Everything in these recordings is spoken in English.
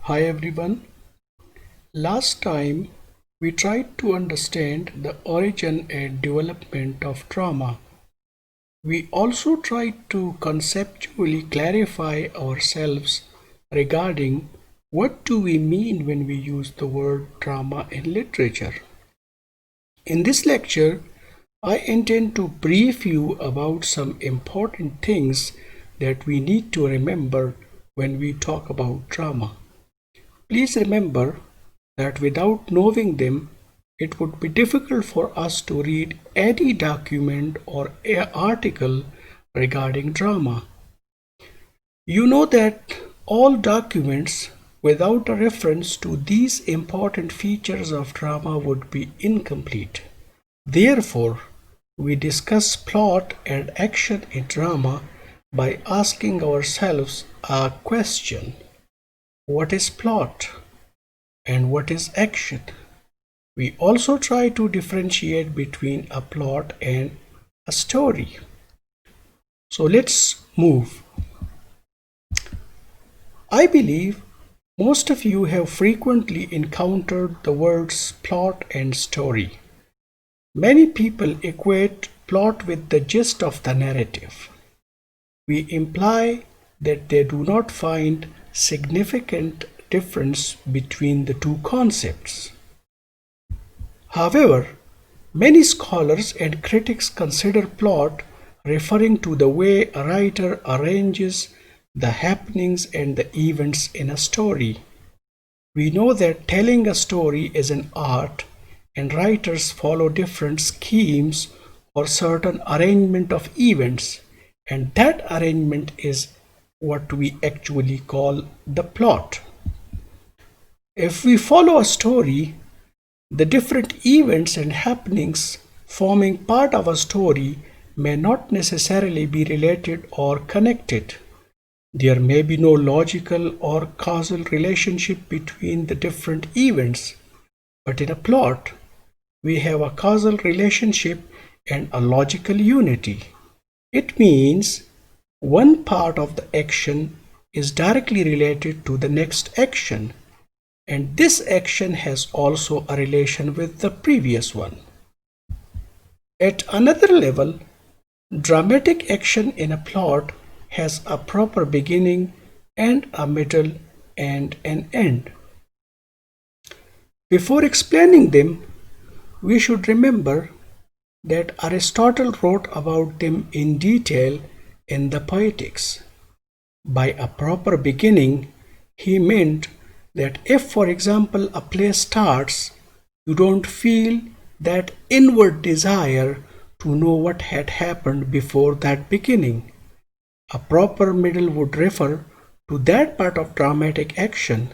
Hi everyone. Last time we tried to understand the origin and development of drama. We also tried to conceptually clarify ourselves regarding what do we mean when we use the word drama in literature. In this lecture, I intend to brief you about some important things that we need to remember when we talk about drama. Please remember that without knowing them, it would be difficult for us to read any document or article regarding drama. You know that all documents without a reference to these important features of drama would be incomplete. Therefore, we discuss plot and action in drama by asking ourselves a question: what is plot and what is action? We also try to differentiate between a plot and a story. So let's move. I believe most of you have frequently encountered the words plot and story. Many people equate plot with the gist of the narrative. We imply that they do not find significant difference between the two concepts. However, many scholars and critics consider plot referring to the way a writer arranges the happenings and the events in a story. We know that telling a story is an art, and writers follow different schemes or certain arrangement of events, and that arrangement is what we actually call the plot. If we follow a story, the different events and happenings forming part of a story may not necessarily be related or connected. There may be no logical or causal relationship between the different events, but in a plot, we have a causal relationship and a logical unity. It means one part of the action is directly related to the next action, and this action has also a relation with the previous one. At another level, dramatic action in a plot has a proper beginning and a middle and an end. Before explaining them, we should remember that Aristotle wrote about them in detail in the Poetics. By a proper beginning, he meant that if, for example, a play starts, you don't feel that inward desire to know what had happened before that beginning. A proper middle would refer to that part of dramatic action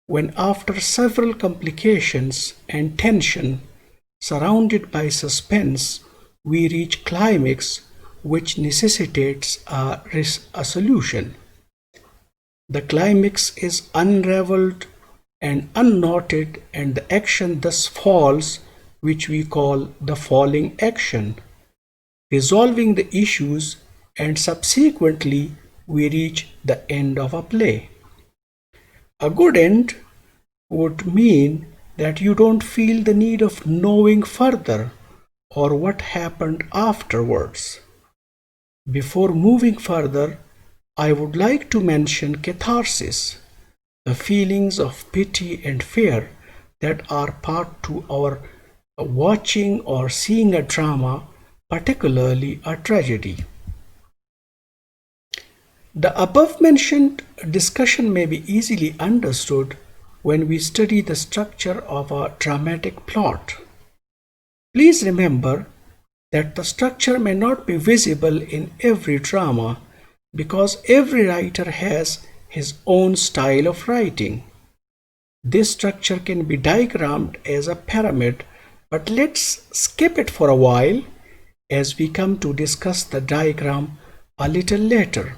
when, after several complications and tension, surrounded by suspense, we reach climax, which necessitates a solution. The climax is unraveled and unknotted, and the action thus falls, which we call the falling action, resolving the issues, and subsequently we reach the end of a play. A good end would mean that you don't feel the need of knowing further or what happened afterwards. Before moving further, I would like to mention catharsis, the feelings of pity and fear that are part to our watching or seeing a drama, particularly a tragedy. The above-mentioned discussion may be easily understood when we study the structure of a dramatic plot. Please remember that the structure may not be visible in every drama because every writer has his own style of writing. This structure can be diagrammed as a pyramid, but let's skip it for a while as we come to discuss the diagram a little later.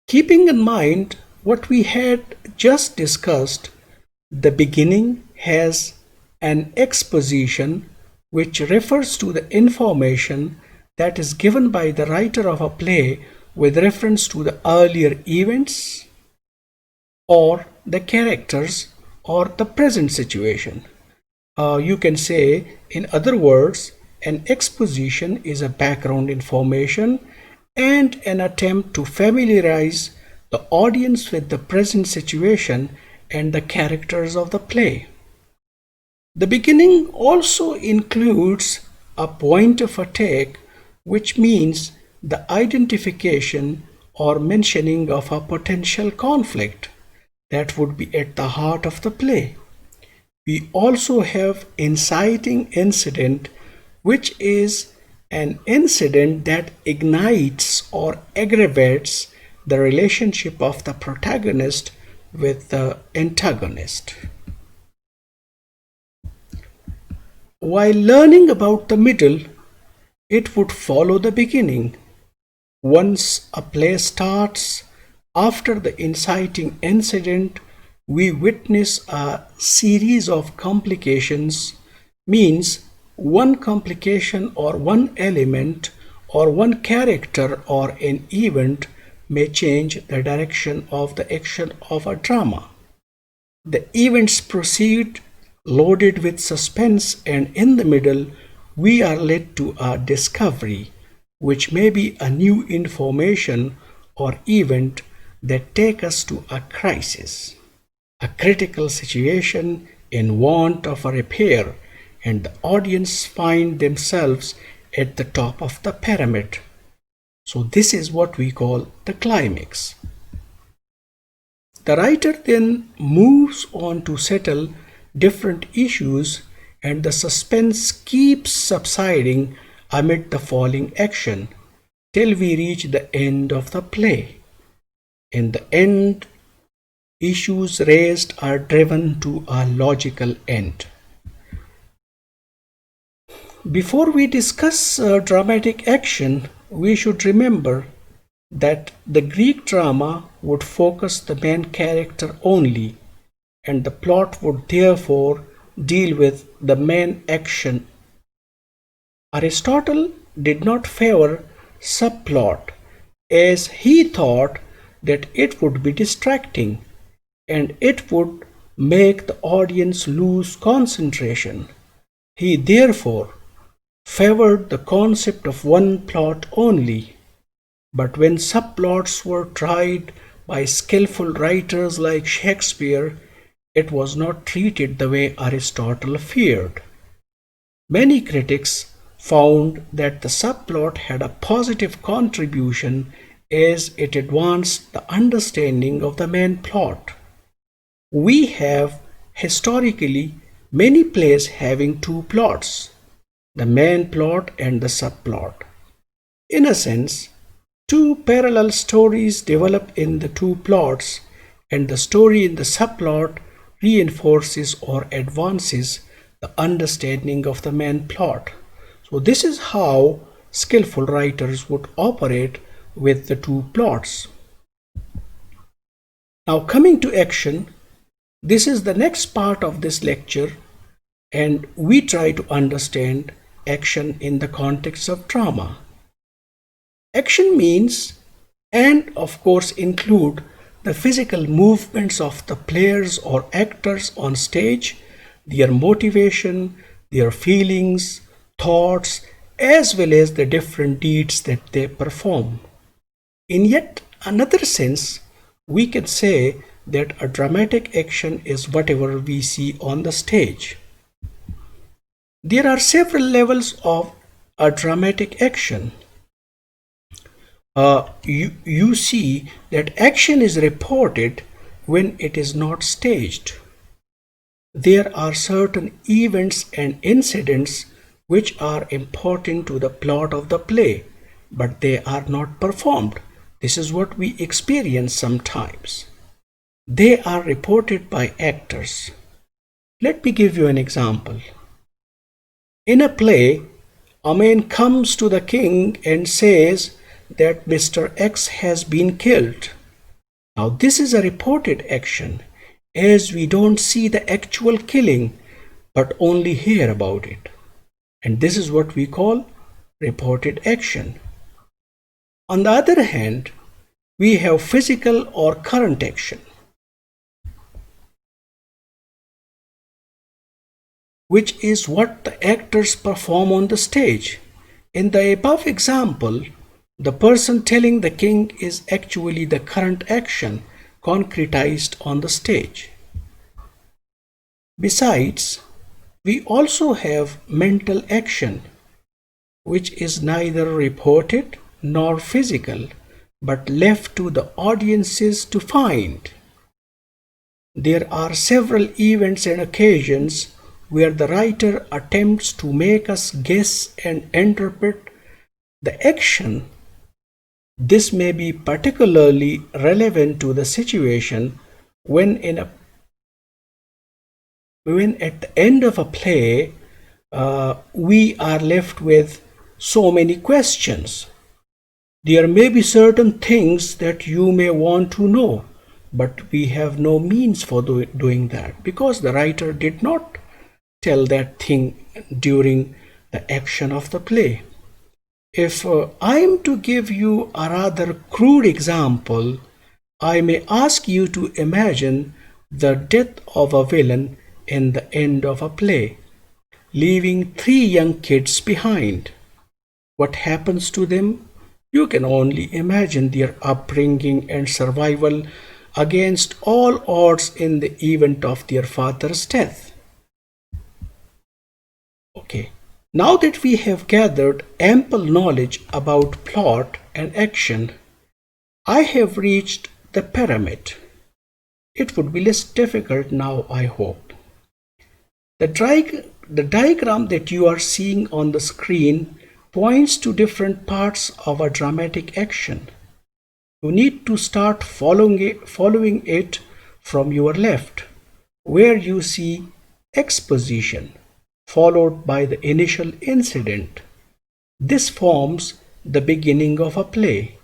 Keeping in mind what we had just discussed, the beginning has an exposition which refers to the information that is given by the writer of a play with reference to the earlier events. or the characters or the present situation. You can say, in other words, an exposition is a background information and an attempt to familiarize the audience with the present situation and the characters of the play. The beginning also includes a point of attack, which means the identification or mentioning of a potential conflict that would be at the heart of the play. We also have inciting incident, which is an incident that ignites or aggravates the relationship of the protagonist with the antagonist. While learning about the middle, it would follow the beginning. Once a play starts, after the inciting incident, we witness a series of complications, means one complication or one element or one character or an event may change the direction of the action of a drama. The events proceed loaded with suspense, and in the middle, we are led to a discovery, which may be a new information or event that take us to a crisis, a critical situation in want of a repair, and the audience find themselves at the top of the pyramid. So this is what we call the climax. The writer then moves on to settle different issues, and the suspense keeps subsiding amid the falling action till we reach the end of the play. In the end, issues raised are driven to a logical end. Before we discuss dramatic action, we should remember that the Greek drama would focus the main character only, and the plot would therefore deal with the main action. Aristotle did not favor subplot, as he thought that it would be distracting and it would make the audience lose concentration. He therefore favored the concept of one plot only. But when subplots were tried by skillful writers like Shakespeare, it was not treated the way Aristotle feared. Many critics found that the subplot had a positive contribution as it advanced the understanding of the main plot. We have historically many plays having two plots, the main plot and the subplot. In a sense, two parallel stories develop in the two plots, and the story in the subplot reinforces or advances the understanding of the main plot. So this is how skillful writers would operate with the two plots. Now coming to action, this is the next part of this lecture, and we try to understand action in the context of drama. Action means, and of course include, the physical movements of the players or actors on stage, their motivation, their feelings, thoughts, as well as the different deeds that they perform. In yet another sense, we can say that a dramatic action is whatever we see on the stage. There are several levels of a dramatic action. You see that action is reported when it is not staged. There are certain events and incidents which are important to the plot of the play, but they are not performed. This is what we experience sometimes. They are reported by actors. Let me give you an example. In a play, a man comes to the king and says that Mr. X has been killed. Now this is a reported action, as we don't see the actual killing but only hear about it. And this is what we call reported action. On the other hand, we have physical or current action. which is what the actors perform on the stage. In the above example, the person telling the king is actually the current action concretized on the stage. Besides, we also have mental action, which is neither reported nor physical, but left to the audiences to find. There are several events and occasions where the writer attempts to make us guess and interpret the action. This may be particularly relevant to the situation when at the end of a play we are left with so many questions. There may be certain things that you may want to know, but we have no means for doing that because the writer did not tell that thing during the action of the play. If I am to give you a rather crude example, I may ask you to imagine the death of a villain in the end of a play, leaving 3 young kids behind. What happens to them? You can only imagine their upbringing and survival against all odds in the event of their father's death. Okay. Now that we have gathered ample knowledge about plot and action, I have reached the pyramid. It would be less difficult now, I hope. The diagram that you are seeing on the screen points to different parts of a dramatic action. You need to start following it from your left, where you see exposition, followed by the initial incident. This forms the beginning of a play.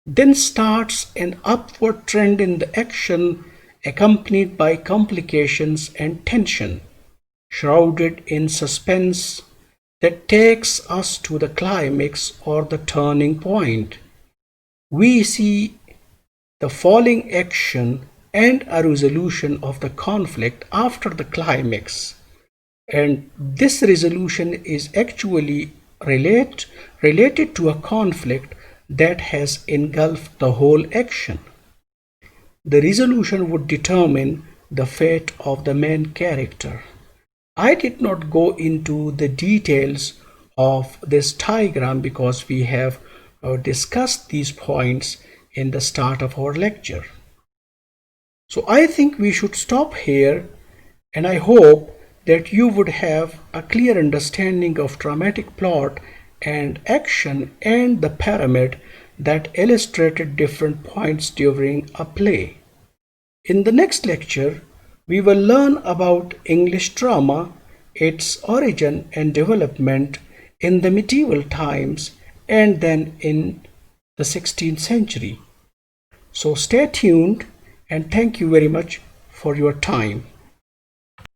Then starts an upward trend in the action accompanied by complications and tension, shrouded in suspense that takes us to the climax or the turning point. We see the falling action and a resolution of the conflict after the climax. And this resolution is actually related to a conflict that has engulfed the whole action. The resolution would determine the fate of the main character. I did not go into the details of this diagram because we have discussed these points in the start of our lecture. So I think we should stop here, and I hope that you would have a clear understanding of dramatic plot and action and the pyramid that illustrated different points during a play. In the next lecture, we will learn about English drama, its origin and development in the medieval times and then in the 16th century. So stay tuned and thank you very much for your time.